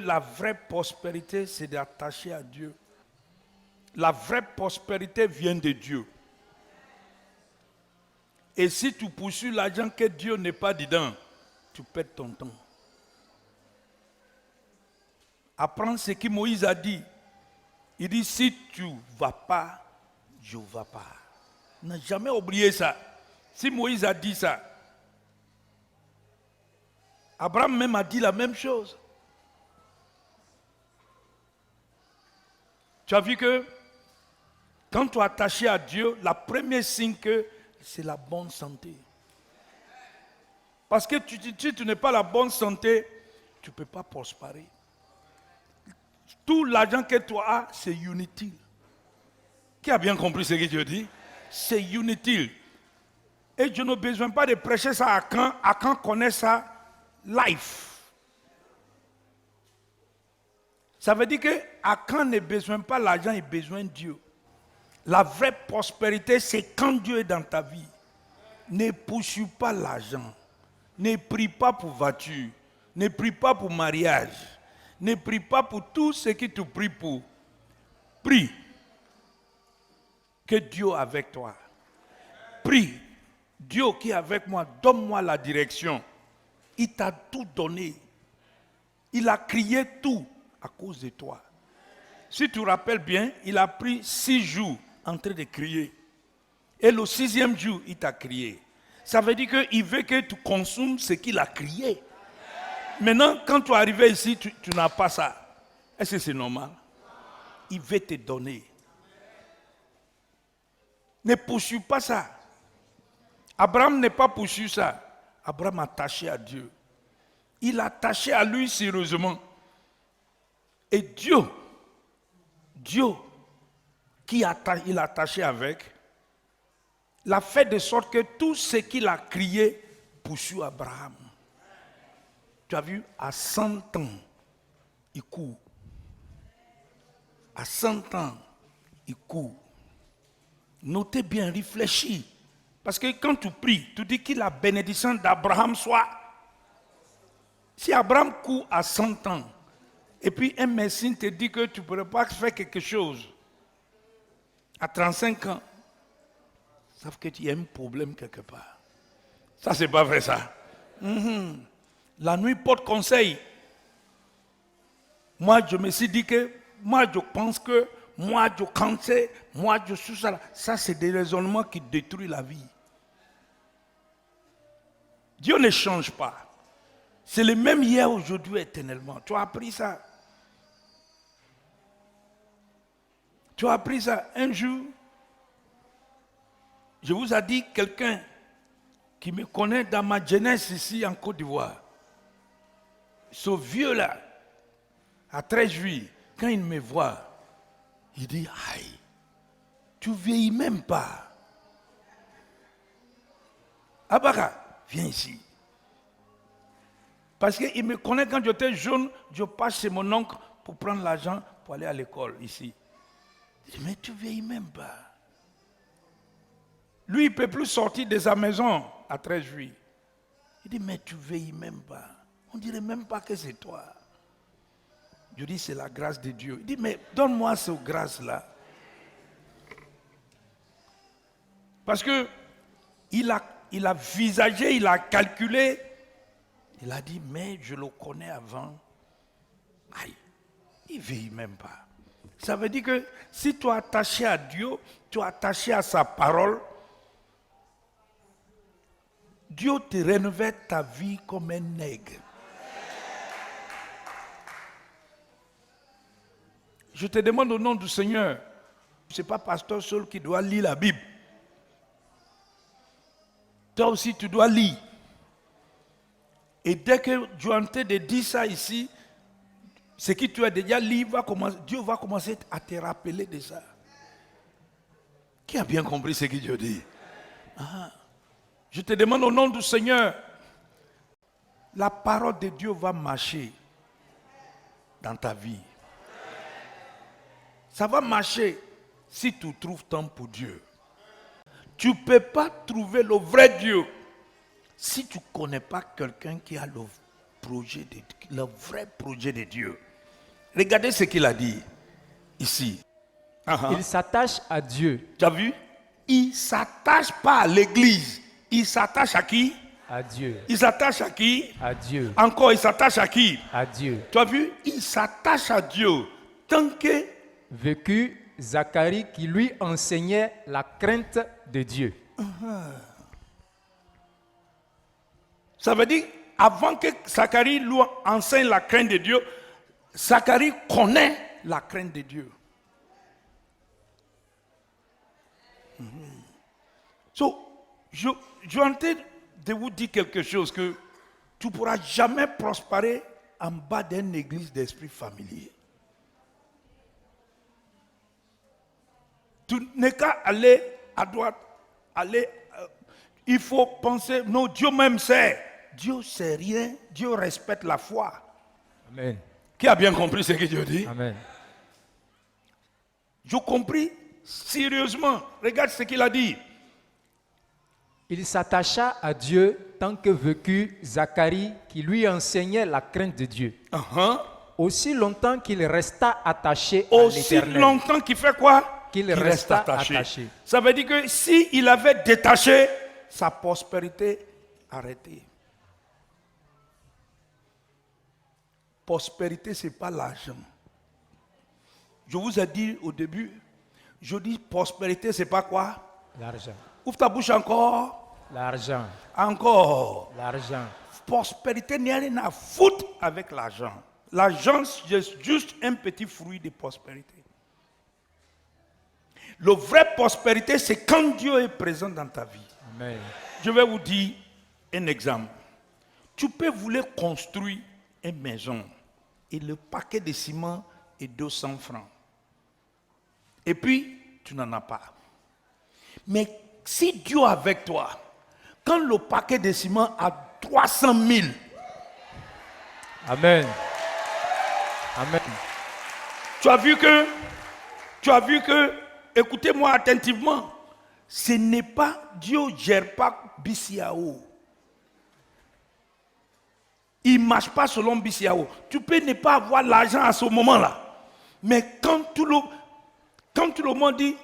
la vraie prospérité, c'est d'attacher à Dieu. La vraie prospérité vient de Dieu. Et si tu poursuis l'argent que Dieu n'est pas dedans, tu perds ton temps. Apprends ce que Moïse a dit. Il dit, si tu ne vas pas, je ne vais pas. Il n'a jamais oublié ça. Si Moïse a dit ça, Abraham même a dit la même chose. Tu as vu que quand tu es attaché à Dieu, la première signe que c'est la bonne santé. Parce que si tu n'es pas la bonne santé, tu ne peux pas prospérer. Tout l'argent que tu as, c'est inutile. Qui a bien compris ce que je dis? C'est inutile. Et je n'ai besoin pas de prêcher ça à Caen. À Caen connaît ça life. Ça veut dire que à Caen n'a besoin pas l'argent, il a besoin de Dieu. La vraie prospérité, c'est quand Dieu est dans ta vie. Ne poursuis pas l'argent. Ne prie pas pour voiture. Ne prie pas pour mariage. Ne prie pas pour tout ce que tu pries pour. Prie que Dieu est avec toi. Prie. Dieu qui est avec moi, donne-moi la direction. Il t'a tout donné. Il a crié tout à cause de toi. Si tu te rappelles bien, il a pris 6 jours en train de crier. Et le 6e jour, il t'a crié. Ça veut dire qu'il veut que tu consommes ce qu'il a crié. Maintenant, quand tu es arrivé ici, tu n'as pas ça. Est-ce que c'est normal? Il veut te donner. Ne poursuis pas ça. Abraham n'est pas poursuivi ça. Abraham attaché à Dieu. Il a attaché à lui sérieusement. Et Dieu qui il a attaché avec, l'a fait de sorte que tout ce qu'il a crié poursuit Abraham. Tu as vu, à 100 ans, il court. À 100 ans, il court. Notez bien, réfléchis. Parce que quand tu pries, tu dis que la bénédiction d'Abraham soit. Si Abraham court à 100 ans, et puis un médecin te dit que tu ne pourrais pas faire quelque chose à 35 ans, ça veut dire qu'il y a un problème quelque part. Ça, c'est pas vrai ça. La nuit porte conseil. Moi, je me suis dit que, moi, je pense que, moi, je pensais, moi, je suis ça. Ça, c'est des raisonnements qui détruisent la vie. Dieu ne change pas. C'est le même hier, aujourd'hui, éternellement. Tu as appris ça. Tu as appris ça. Un jour, je vous ai dit quelqu'un qui me connaît dans ma jeunesse ici en Côte d'Ivoire. Ce vieux-là, à 13 juillet, quand il me voit, il dit, aïe, tu vieillis même pas. Abara, viens ici. Parce qu'il me connaît quand j'étais jeune, je passe chez mon oncle pour prendre l'argent pour aller à l'école ici. Il dit, mais tu vieillis même pas. Lui, il ne peut plus sortir de sa maison à 13 juillet. Il dit, mais tu vieillis même pas. On ne dirait même pas que c'est toi. Je dis, c'est la grâce de Dieu. Il dit, mais donne-moi cette grâce-là. Parce que il a visagé, il a calculé. Il a dit, mais je le connais avant. Aïe, il ne vieillit même pas. Ça veut dire que si tu es attaché à Dieu, tu es attaché à sa parole, Dieu te renouvelle ta vie comme un nègre. Je te demande au nom du Seigneur, ce n'est pas pasteur seul qui doit lire la Bible. Toi aussi, tu dois lire. Et dès que tu es en train de dire ça ici, ce que tu as déjà lu, Dieu va commencer à te rappeler de ça. Qui a bien compris ce que Dieu dit? Je te demande au nom du Seigneur, la parole de Dieu va marcher dans ta vie. Ça va marcher si tu trouves temps pour Dieu. Tu ne peux pas trouver le vrai Dieu si tu ne connais pas quelqu'un qui a le vrai projet de Dieu. Regardez ce qu'il a dit ici. Il s'attache à Dieu. Tu as vu? Il ne s'attache pas à l'église. Il s'attache à qui? À Dieu. Il s'attache à qui? À Dieu. Encore, il s'attache à qui? À Dieu. Tu as vu? Il s'attache à Dieu. Tant que... Vécut Zacharie qui lui enseignait la crainte de Dieu. Ça veut dire, avant que Zacharie lui enseigne la crainte de Dieu, Zacharie connaît la crainte de Dieu. So, je suis en train de vous dire quelque chose que tu ne pourras jamais prospérer en bas d'une église d'esprit familier. Tu n'es qu'à aller à droite, il faut penser, non, Dieu même sait. Dieu sait rien, Dieu respecte la foi. Amen. Qui a bien compris ce que Dieu dit? Amen. J'ai compris sérieusement. Regarde ce qu'il a dit. Il s'attacha à Dieu tant que vécut Zacharie qui lui enseignait la crainte de Dieu. Aussi longtemps qu'il resta attaché à l'Éternel. Aussi longtemps qu'il fait quoi? Qu'il resta attaché. Ça veut dire que s'il avait détaché, sa prospérité arrêtée. Prospérité, ce n'est pas l'argent. Je vous ai dit au début, je dis prospérité, c'est pas quoi? L'argent. Ouvre ta bouche encore. L'argent. Encore. L'argent. Prospérité n'a rien à foutre avec l'argent. L'argent, c'est juste un petit fruit de prospérité. La vraie prospérité, c'est quand Dieu est présent dans ta vie. Amen. Je vais vous dire un exemple. Tu peux vouloir construire une maison et le paquet de ciment est 200 francs. Et puis, tu n'en as pas. Mais si Dieu est avec toi, quand le paquet de ciment a 300 000, Amen. Amen. tu as vu que, écoutez-moi attentivement, ce n'est pas, Dieu ne gère pas BCAO. Il ne marche pas selon BCAO. Tu peux ne pas avoir l'argent à ce moment-là. Mais quand tout le monde dit,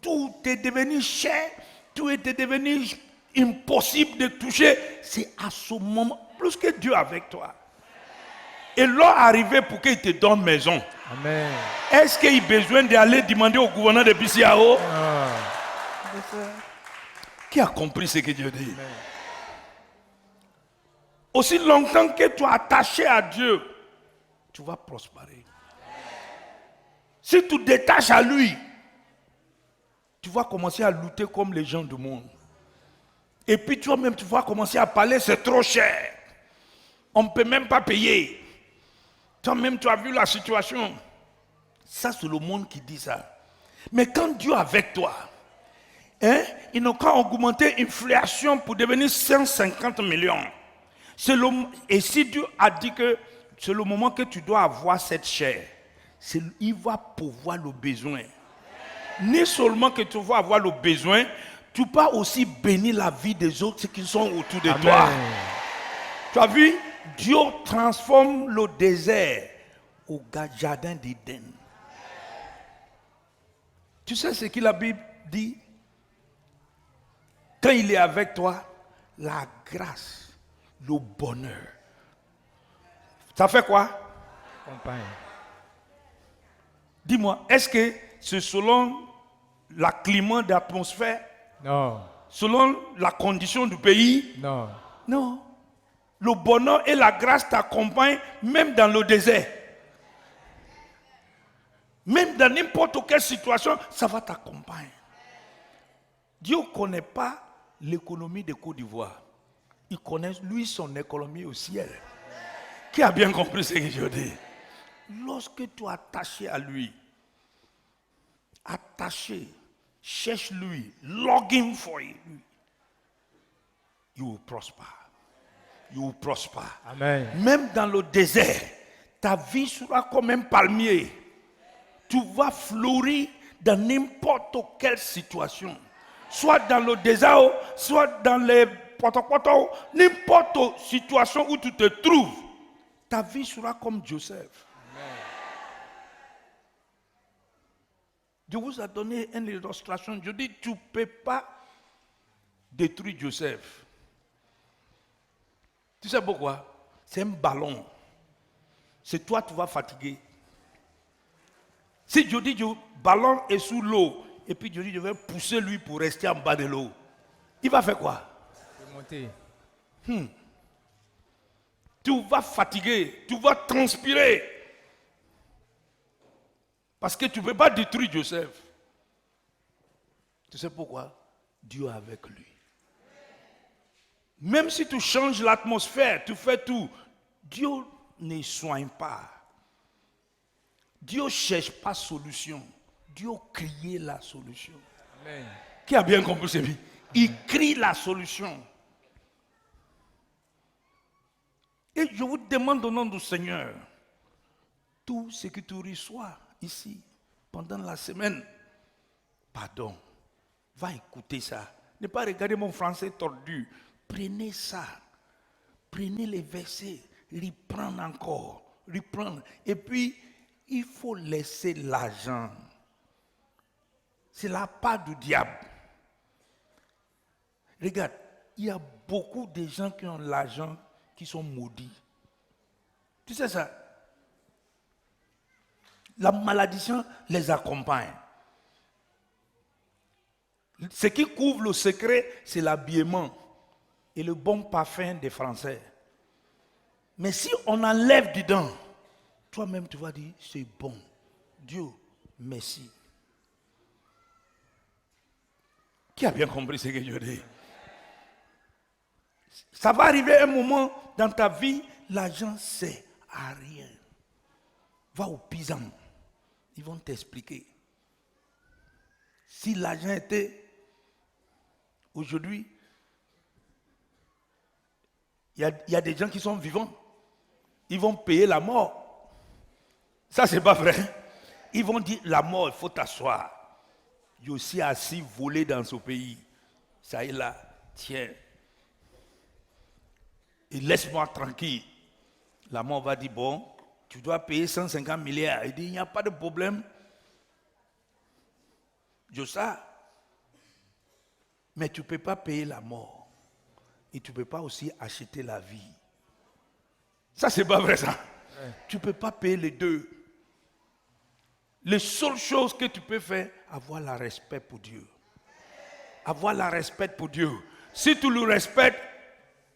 tout est devenu cher, tout est devenu impossible de toucher, c'est à ce moment, plus que Dieu avec toi. Et l'heure arrivée pour qu'il te donne maison. Amen. Est-ce qu'il a besoin d'aller demander au gouverneur de BCAO? Qui a compris ce que Dieu dit? Amen. Aussi longtemps que tu es attaché à Dieu, tu vas prospérer. Si tu te détaches à lui, tu vas commencer à lutter comme les gens du monde. Et puis toi-même, tu vas commencer à parler, c'est trop cher. On ne peut même pas payer. Toi-même, tu as vu la situation. Ça, c'est le monde qui dit ça. Mais quand Dieu est avec toi, il n'a qu'à augmenter l'inflation pour devenir 150 millions. Et si Dieu a dit que c'est le moment que tu dois avoir cette chair, il va pourvoir le besoin. Non seulement que tu vas avoir le besoin, tu peux aussi bénir la vie des autres qui sont autour de toi. Tu as vu? Dieu transforme le désert au jardin d'Éden. Tu sais ce que la Bible dit? Quand il est avec toi, la grâce, le bonheur. Ça fait quoi? Compagne. Dis-moi, est-ce que c'est selon le climat d'atmosphère? Non. Selon la condition du pays? Non. Non. Le bonheur et la grâce t'accompagnent même dans le désert. Même dans n'importe quelle situation, ça va t'accompagner. Dieu ne connaît pas l'économie de Côte d'Ivoire. Il connaît, lui, son économie au ciel. Qui a bien compris ce que je dis? Lorsque tu es attaché à lui, cherche-lui, login for lui, you will prosper. You will prosper. Amen. Même dans le désert, ta vie sera comme un palmier. Tu vas fleurir dans n'importe quelle situation. Soit dans le désert, soit dans les n'importe situation où tu te trouves. Ta vie sera comme Joseph. Dieu vous a donné une illustration. Je dis, tu ne peux pas détruire Joseph. Tu sais pourquoi? C'est un ballon. C'est toi, tu vas fatiguer. Si je dis, le ballon est sous l'eau, et puis je dis, je vais pousser lui pour rester en bas de l'eau, il va faire quoi? Il peut monter. Tu vas fatiguer, tu vas transpirer. Parce que tu ne peux pas détruire Joseph. Tu sais pourquoi? Dieu est avec lui. Même si tu changes l'atmosphère, tu fais tout, Dieu ne soigne pas. Dieu ne cherche pas solution. Dieu crée la solution. Amen. Qui a bien compris ce? Il crée la solution. Et je vous demande au nom du Seigneur, tout ce que tu reçois ici, pendant la semaine, pardon, va écouter ça. Ne pas regarder mon français tordu. Prenez ça. Prenez les versets. Reprendre encore. Reprendre. Et puis, il faut laisser l'argent. C'est la part du diable. Regarde, il y a beaucoup de gens qui ont l'argent qui sont maudits. Tu sais ça? La malédiction les accompagne. Ce qui couvre le secret, c'est l'habillement et le bon parfum des Français. Mais si on enlève dedans, toi-même tu vas dire, c'est bon. Dieu, merci. Qui a bien compris ce que je dis? Ça va arriver un moment dans ta vie, l'argent sert à rien. Va au paysan, ils vont t'expliquer. Si l'argent était aujourd'hui, il y a des gens qui sont vivants, ils vont payer la mort. Ça, c'est pas vrai. Ils vont dire, la mort, il faut t'asseoir. Je suis assis, volé dans ce pays. Ça est là, tiens. Et laisse-moi tranquille. La mort va dire, bon, tu dois payer 150 milliards. Il dit, il n'y a pas de problème. Je sais. Mais tu ne peux pas payer la mort. Et tu ne peux pas aussi acheter la vie. Ça, c'est pas vrai, ça. Ouais. Tu ne peux pas payer les deux. Les seules choses que tu peux faire, avoir le respect pour Dieu. Avoir le respect pour Dieu. Si tu le respectes,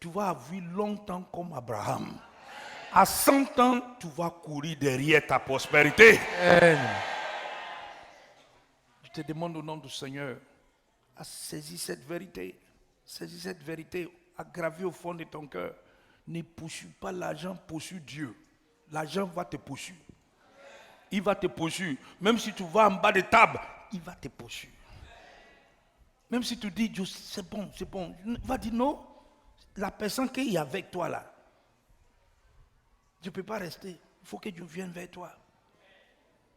tu vas vivre longtemps comme Abraham. À 100 ans, tu vas courir derrière ta prospérité. Je te demande au nom du Seigneur, à saisir cette vérité. Saisis cette vérité, aggravée au fond de ton cœur. Ne poursuis pas l'argent, poursuis Dieu. L'argent va te poursuivre. Il va te poursuivre. Même si tu vas en bas de table, il va te poursuivre. Même si tu dis, c'est bon, c'est bon. Il va dire non. La personne qui est avec toi là, je ne peux pas rester. Il faut que Dieu vienne vers toi.